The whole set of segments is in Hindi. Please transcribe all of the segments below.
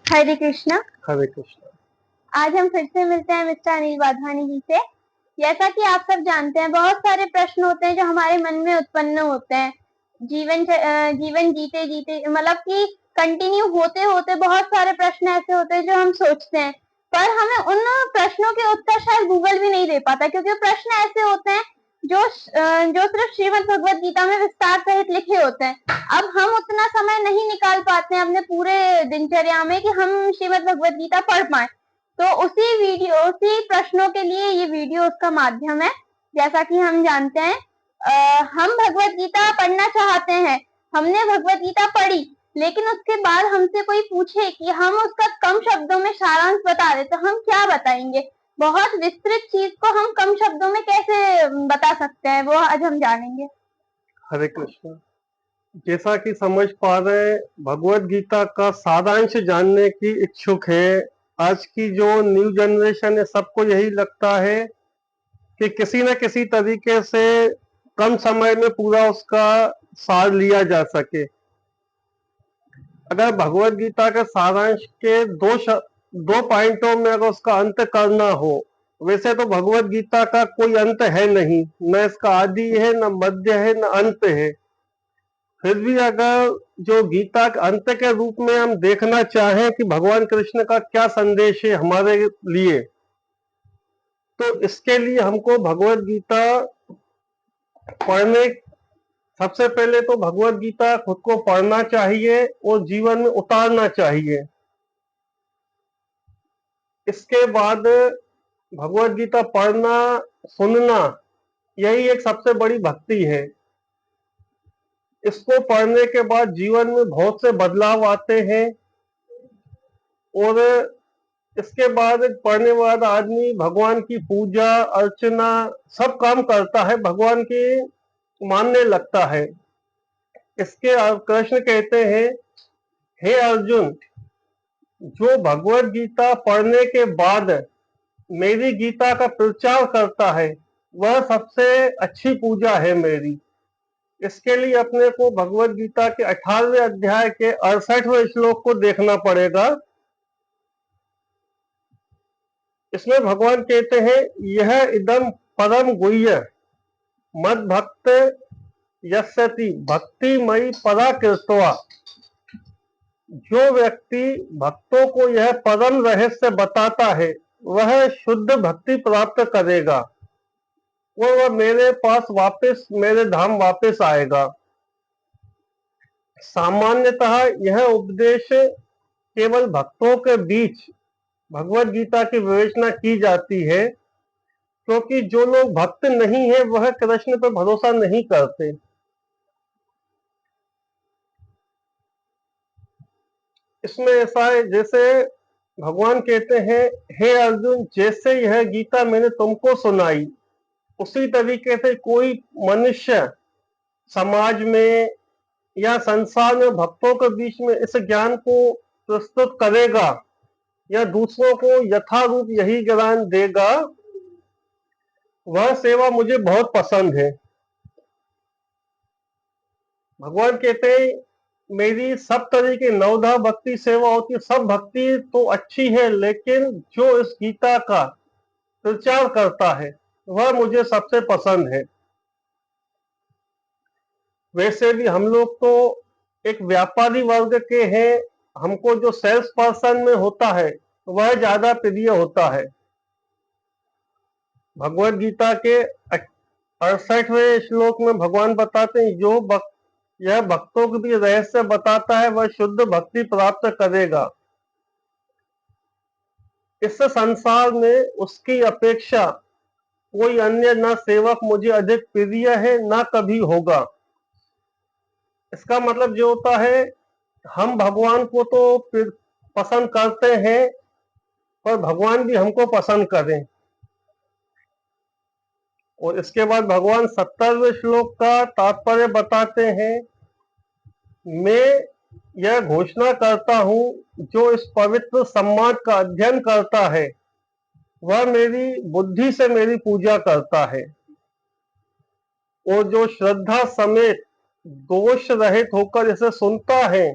हरे कृष्णा। हरे कृष्णा। आज हम फिर से मिलते हैं मिस्टर अनिल वाधवानी जी से। जैसा कि आप सब जानते हैं, बहुत सारे प्रश्न होते हैं जो हमारे मन में उत्पन्न होते हैं। जीवन जीते जीते मतलब कि कंटिन्यू होते होते बहुत सारे प्रश्न ऐसे होते हैं जो हम सोचते हैं, पर हमें उन प्रश्नों के उत्तर शायद गूगल भी नहीं दे पाता, क्योंकि प्रश्न ऐसे होते हैं जो सिर्फ श्रीमद् भगवत गीता में विस्तार सहित लिखे होते हैं। अब हम उतना समय नहीं निकाल पाते हैं अपने पूरे दिनचर्या में कि हम श्रीमद् भगवत गीता पढ़ पाए, तो उसी प्रश्नों के लिए ये वीडियो उसका माध्यम है। जैसा कि हम जानते हैं, हम भगवत गीता पढ़ना चाहते हैं, हमने भगवत गीता पढ़ी, लेकिन उसके बाद हमसे कोई पूछे कि हम उसका कम शब्दों में सारांश बता दें, तो हम क्या बताएंगे? बहुत विस्तृत चीज को हम कम शब्दों में कैसे बता सकते हैं, वो आज हम जानेंगे। हरे कृष्णा। जैसा कि समझ पा रहे हैं, भगवत गीता का सारांश जानने की इच्छुक है। आज की जो न्यू जनरेशन है, सबको यही लगता है कि किसी न किसी तरीके से कम समय में पूरा उसका सार लिया जा सके। अगर भगवत गीता के सारांश के दो पॉइंटों में अगर उसका अंत करना हो, वैसे तो भगवत गीता का कोई अंत है नहीं, न इसका आदि है, न मध्य है, न अंत है। फिर भी अगर जो गीता के अंत के रूप में हम देखना चाहें कि भगवान कृष्ण का क्या संदेश है हमारे लिए, तो इसके लिए हमको भगवत गीता पढ़ने, सबसे पहले तो भगवत गीता खुद को पढ़ना चाहिए और जीवन में उतारना चाहिए। इसके बाद भगवत गीता पढ़ना, सुनना, यही एक सबसे बड़ी भक्ति है। इसको पढ़ने के बाद जीवन में बहुत से बदलाव आते हैं, और इसके बाद पढ़ने बाद आदमी भगवान की पूजा अर्चना सब काम करता है, भगवान की मानने लगता है। इसके कृष्ण कहते हैं, हे अर्जुन, जो भगवत गीता पढ़ने के बाद मेरी गीता का प्रचार करता है, वह सबसे अच्छी पूजा है मेरी। इसके लिए अपने को भगवत गीता के 18वें अध्याय के 68वें श्लोक को देखना पड़ेगा। इसमें भगवान कहते हैं, यह इदम परम गुह्य मद भक्त यस्यति भक्तिमयी परा कृत्वा। जो व्यक्ति भक्तों को यह परम रहस्य बताता है, वह शुद्ध भक्ति प्राप्त करेगा और वह मेरे पास वापस, मेरे धाम वापस आएगा। सामान्यतः यह उपदेश केवल भक्तों के बीच भगवत गीता की विवेचना की जाती है, क्योंकि जो लोग भक्त नहीं है वह कृष्ण पर भरोसा नहीं करते। इसमें ऐसा है, जैसे भगवान कहते हैं, हे अर्जुन, जैसे यह गीता मैंने तुमको सुनाई, उसी तरीके से कोई मनुष्य समाज में या संसार में भक्तों के बीच में इस ज्ञान को प्रस्तुत करेगा या दूसरों को यथारूप यही ज्ञान देगा, वह सेवा मुझे बहुत पसंद है। भगवान कहते हैं, मेरी सब तरह की नवधा भक्ति सेवा होती है, सब भक्ति तो अच्छी है, लेकिन जो इस गीता का प्रचार करता है वह मुझे सबसे पसंद है। वैसे भी हम लोग तो एक व्यापारी वर्ग के हैं, हमको जो सेल्स पर्सन में होता है वह ज्यादा प्रिय होता है। भगवत गीता के 68वें श्लोक में भगवान बताते हैं, जो यह भक्तों के भी रहस्य बताता है, वह शुद्ध भक्ति प्राप्त करेगा। इस संसार में उसकी अपेक्षा कोई अन्य न सेवक मुझे अधिक प्रिय है, न कभी होगा। इसका मतलब जो होता है, हम भगवान को तो पसंद करते हैं, पर भगवान भी हमको पसंद करें। और इसके बाद भगवान 70वें श्लोक का तात्पर्य बताते हैं, मैं यह घोषणा करता हूं, जो इस पवित्र संवाद का अध्ययन करता है वह मेरी बुद्धि से मेरी पूजा करता है, और जो श्रद्धा समेत दोष रहित होकर इसे सुनता है,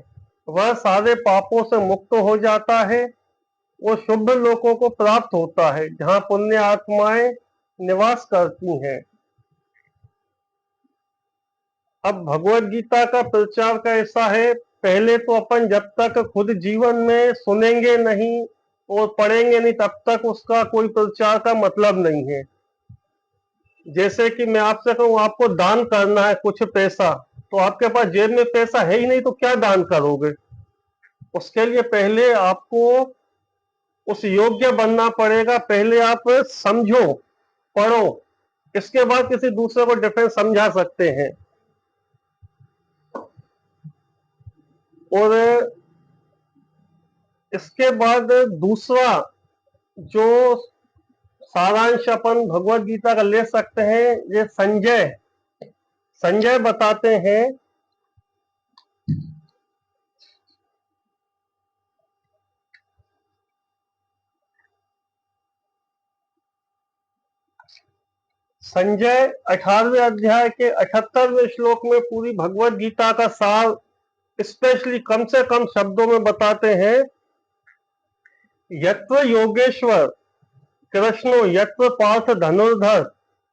वह सारे पापों से मुक्त हो जाता है। वो शुभ लोकों को प्राप्त होता है जहाँ पुण्य आत्माएं निवास करती हैं। अब भगवत गीता का प्रचार का ऐसा है, पहले तो अपन जब तक खुद जीवन में सुनेंगे नहीं और पढ़ेंगे नहीं तब तक उसका कोई प्रचार का मतलब नहीं है। जैसे कि मैं आपसे कहूँ आपको दान करना है कुछ पैसा, तो आपके पास जेब में पैसा है ही नहीं तो क्या दान करोगे? उसके लिए पहले आपको उस योग्य बनना पड़ेगा। पहले आप समझो, पढ़ो, इसके बाद किसी दूसरे को डिफरेंस समझा सकते हैं। और इसके बाद दूसरा जो सारांश अपन भगवत गीता का ले सकते हैं, ये संजय संजय बताते हैं। संजय 18वें अध्याय के 78वें श्लोक में पूरी भगवत गीता का सार स्पेशली कम से कम शब्दों में बताते हैं। यत्र योगेश्वर कृष्णो यत्र पार्थ धनुर्धर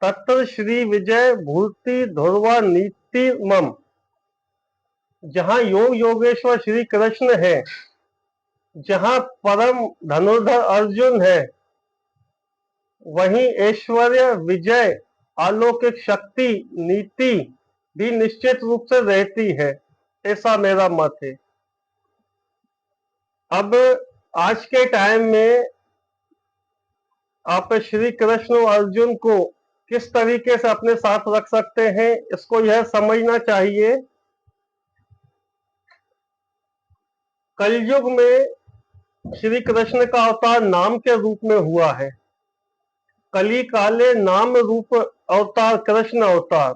तत्र श्री विजय भूति ध्रुवा नीति मम। जहां योग योगेश्वर श्री कृष्ण है, जहां परम धनुर्धर अर्जुन है, वहीं ऐश्वर्य विजय अलौकिक शक्ति नीति भी निश्चित रूप से रहती है। ऐसा मेरा मत है। अब आज के टाइम में आप श्री कृष्ण और अर्जुन को किस तरीके से अपने साथ रख सकते हैं, इसको यह समझना चाहिए। कलयुग में श्री कृष्ण का अवतार नाम के रूप में हुआ है। कली काले नाम रूप अवतार कृष्ण अवतार।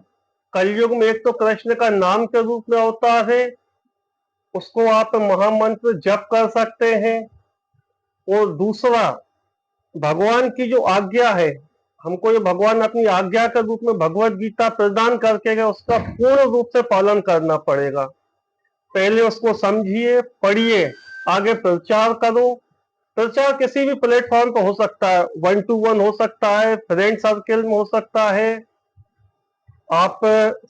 कलयुग में एक तो कृष्ण का नाम के रूप में अवतार है, उसको आप महामंत्र जप कर सकते हैं। और दूसरा, भगवान की जो आज्ञा है, हमको ये भगवान अपनी आज्ञा के रूप में भगवत गीता प्रदान करके गए, उसका पूर्ण रूप से पालन करना पड़ेगा। पहले उसको समझिए, पढ़िए, आगे प्रचार करो। प्रचार किसी भी प्लेटफॉर्म पर हो सकता है, 1 to 1 हो सकता है, फ्रेंड सर्कल में हो सकता है। आप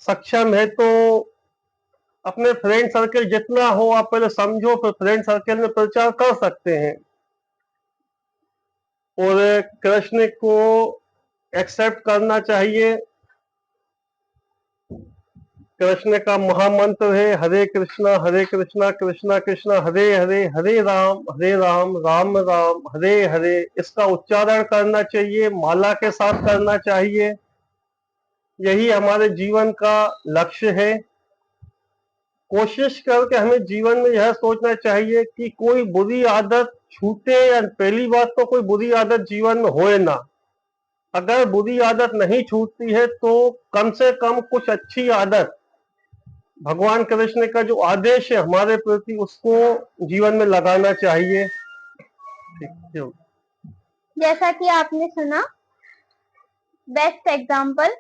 सक्षम है तो अपने फ्रेंड सर्कल जितना हो आप पहले समझो, फिर फ्रेंड सर्कल में प्रचार कर सकते हैं। और कृष्ण को एक्सेप्ट करना चाहिए। कृष्ण का महामंत्र है हरे कृष्णा कृष्णा कृष्णा हरे हरे, हरे राम राम राम हरे हरे। इसका उच्चारण करना चाहिए, माला के साथ करना चाहिए। यही हमारे जीवन का लक्ष्य है। कोशिश करके हमें जीवन में यह सोचना चाहिए कि कोई बुरी आदत छूटे, या पहली बात तो कोई बुरी आदत जीवन में होए ना। अगर बुरी आदत नहीं छूटती है तो कम से कम कुछ अच्छी आदत, भगवान कृष्ण का जो आदेश है हमारे प्रति, उसको जीवन में लगाना चाहिए। ठीक है। जैसा कि आपने सुना, बेस्ट एग्जाम्पल,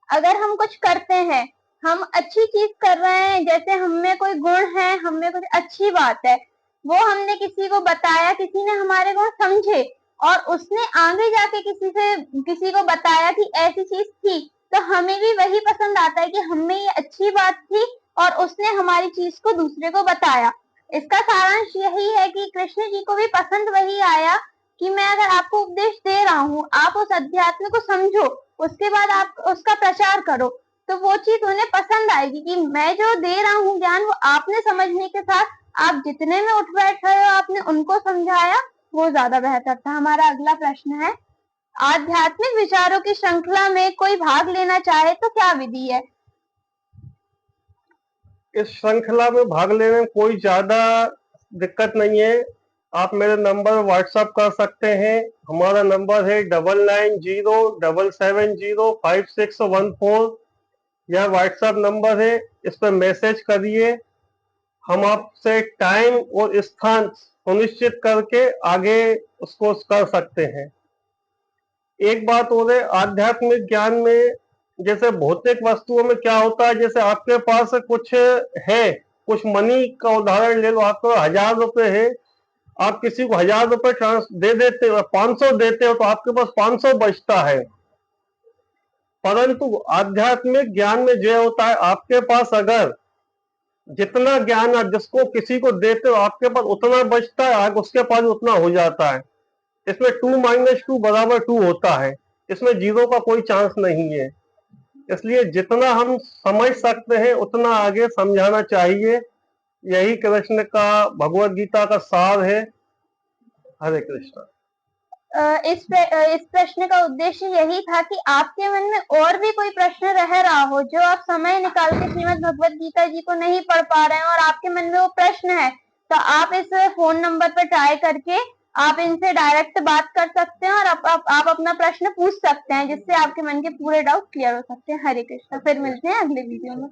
अगर हम कुछ करते हैं, हम अच्छी चीज कर रहे हैं, जैसे हम में कोई गुण है, हम में कुछ अच्छी बात है, वो हमने किसी को बताया, किसी ने हमारे गुण समझे और उसने आगे जाके किसी को बताया कि ऐसी चीज थी, तो हमें भी वही पसंद आता है कि हमें ये अच्छी बात थी और उसने हमारी चीज को दूसरे को बताया। इसका सारांश यही है कि कृष्ण जी को भी पसंद वही आया कि मैं अगर आपको उपदेश दे रहा हूँ, आप उस अध्यात्म को समझो, उसके बाद आप उसका प्रचार करो, तो वो चीज उन्हें पसंद आएगी कि मैं जो दे रहा हूँ ज्ञान, वो आपने समझने के साथ आप जितने में उठ बैठ रहे हो, आपने उनको समझाया, वो ज्यादा बेहतर था। हमारा अगला प्रश्न है, आध्यात्मिक विचारों की श्रृंखला में कोई भाग लेना चाहे तो क्या विधि है? इस श्रृंखला में भाग लेने में कोई ज्यादा दिक्कत नहीं है। आप मेरे नंबर व्हाट्सएप कर सकते हैं। हमारा नंबर है 9907705614। यह व्हाट्सएप नंबर है, इस पर मैसेज करिए। हम आपसे टाइम और स्थान सुनिश्चित करके आगे उसको कर सकते हैं। एक बात और है, आध्यात्मिक ज्ञान में जैसे भौतिक वस्तुओं में क्या होता है, जैसे आपके पास कुछ है कुछ मनी का उदाहरण ले लो, आपको 1000 रुपए है, आप किसी को 1000 रुपए दे देते हो, 500 देते हो तो आपके पास 500 बचता है। परंतु आध्यात्मिक ज्ञान में जो होता है, आपके पास अगर जितना ज्ञान आप जिसको किसी को देते हो आपके पास उतना बचता है, आगे उसके पास उतना हो जाता है। इसमें 2 माइनस 2 बराबर 2 होता है, इसमें जीरो का कोई चांस नहीं है। इसलिए जितना हम समझ सकते हैं उतना आगे समझाना चाहिए। यही कृष्ण का भगवत गीता का सार है। हरे कृष्ण। इस प्रश्न का उद्देश्य यही था कि आपके मन में और भी कोई प्रश्न रह रहा हो जो आप समय निकाल के श्रीमद् भगवत गीता जी को नहीं पढ़ पा रहे हैं और आपके मन में वो प्रश्न है, तो आप इस फोन नंबर पर ट्राई करके आप इनसे डायरेक्ट बात कर सकते हैं और आप अपना प्रश्न पूछ सकते हैं, जिससे आपके मन के पूरे डाउट क्लियर हो सकते हैं। हरे कृष्णा। फिर मिलते हैं अगले वीडियो में।